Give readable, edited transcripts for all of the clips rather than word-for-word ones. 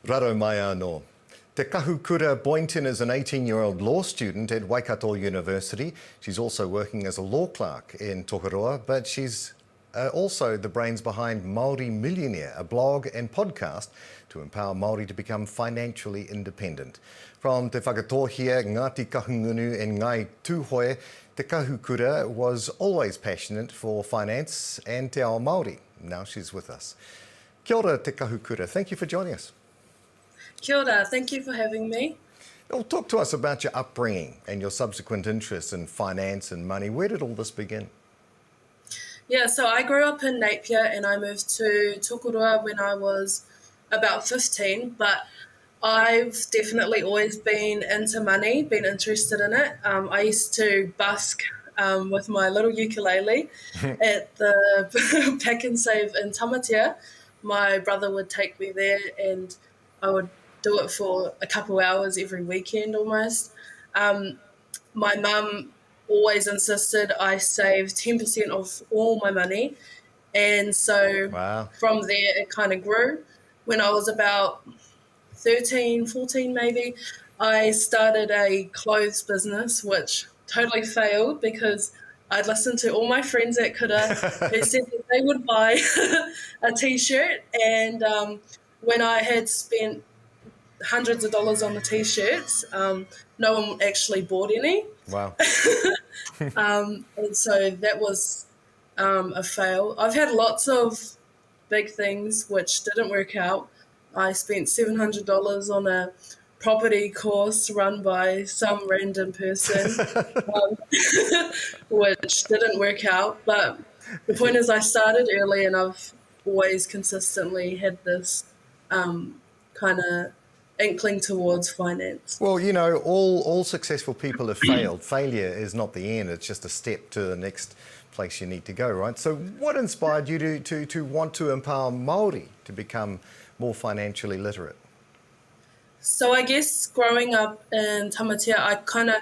Raro mai anō. Te Kahukura Boynton is an 18-year-old law student at Waikato University. She's also working as a law clerk in Tokoroa, but she's also the brains behind Maori Millionaire, a blog and podcast to empower Māori to become financially independent. From Te Whakatohia, Ngāti Kahungunu and Ngai Tūhoe, Te Kahukura was always passionate for finance and te ao Māori. Now she's with us. Kia ora, Te Kahukura. Thank you for joining us. Kia ora, thank you for having me. Well, talk to us about your upbringing and your subsequent interest in finance and money. Where did all this begin? Yeah, so I grew up in Napier and I moved to Tokoroa when I was about 15, but I've definitely always been into money, been interested in it. I used to busk with my little ukulele at the Pack and Save in Tamatea. My brother would take me there and I would do it for a couple hours every weekend almost. My mum always insisted I save 10% of all my money. And so From there, it kind of grew. When I was about 13, 14 maybe, I started a clothes business, which totally failed because I'd listened to all my friends at Kura who said that they would buy a T-shirt. And when I had spent hundreds of dollars on the T-shirts, no one actually bought any. Wow. And so that was a fail. I've had lots of big things which didn't work out. I spent $700 on a property course run by some random person, which didn't work out. But the point is I started early and I've always consistently had this kind of inkling towards finance. Well, you know, all successful people have failed. Failure is not the end, it's just a step to the next place you need to go, right? So what inspired you to want to empower Māori to become more financially literate? So I guess growing up in Tamatea, I kind of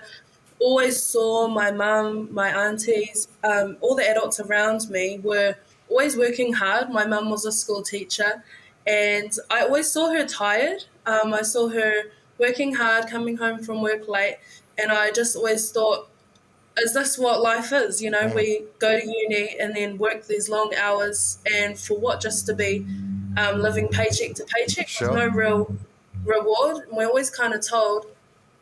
always saw my mum, my aunties, all the adults around me were always working hard. My mum was a school teacher and I always saw her tired. I saw her working hard, coming home from work late, and I just always thought, is this what life is? You know, we go to uni and then work these long hours, and for what? Just to be living paycheck to paycheck with no real reward. And we're always kind of told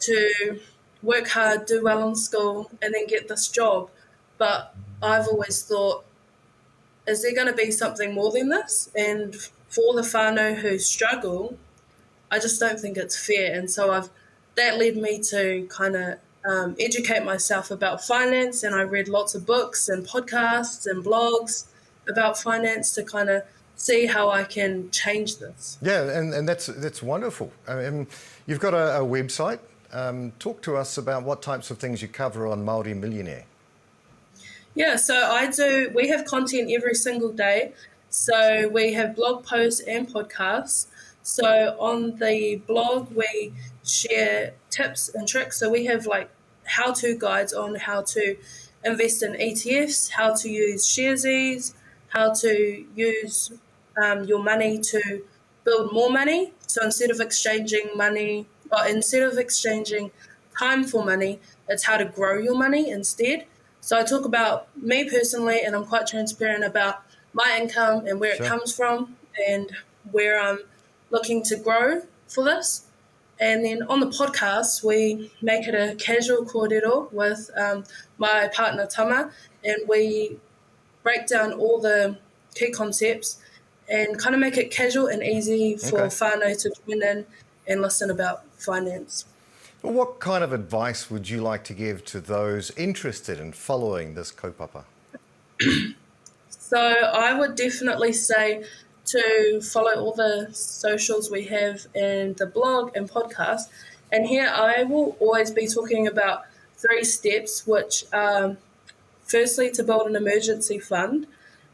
to work hard, do well in school, and then get this job. But I've always thought, is there going to be something more than this? And for all the whānau who struggle, I just don't think it's fair. And so that led me to kind of educate myself about finance, and I read lots of books and podcasts and blogs about finance to kind of see how I can change this. Yeah, and that's wonderful. You've got a website. Talk to us about what types of things you cover on Maori Millionaire. Yeah, so we have content every single day. So we have blog posts and podcasts. So on the blog, we share tips and tricks. So we have like how-to guides on how to invest in ETFs, how to use Sharesies, how to use your money to build more money. So instead of exchanging time for money, it's how to grow your money instead. So I talk about me personally, and I'm quite transparent about my income and where it comes from and where I'm looking to grow for this. And then on the podcast, we make it a casual kōrero with my partner Tama, and we break down all the key concepts and kind of make it casual and easy for whānau to tune in and listen about finance. Well, what kind of advice would you like to give to those interested in following this kaupapa? So I would definitely say to follow all the socials we have and the blog and podcast. And here I will always be talking about 3 steps, which are firstly to build an emergency fund,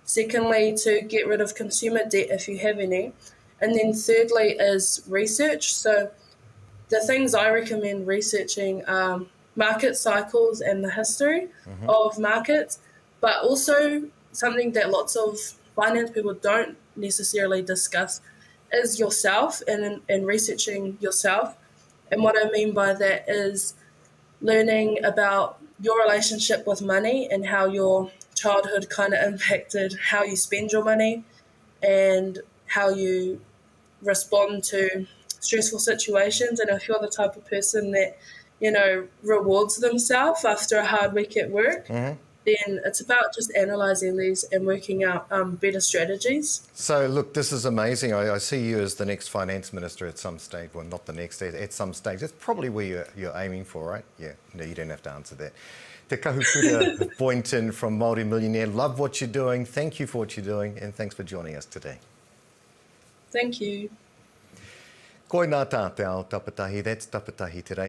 secondly to get rid of consumer debt if you have any, and then thirdly is research. So the things I recommend researching are market cycles and the history of markets, but also something that lots of finance people don't necessarily discuss is yourself and researching yourself. And what I mean by that is learning about your relationship with money and how your childhood kind of impacted how you spend your money and how you respond to stressful situations. And if you're the type of person that, rewards themselves after a hard week at work, then it's about just analysing these and working out better strategies. So, look, this is amazing. I see you as the next finance minister at some stage. Well, not the next, at some stage. That's probably where you're aiming for, right? Yeah, no, you don't have to answer that. Te Kahukura Boynton from Maori Millionaire. Love what you're doing. Thank you for what you're doing, and thanks for joining us today. Thank you. Koe ngā tāte ao Tapatahi. That's Tapatahi today.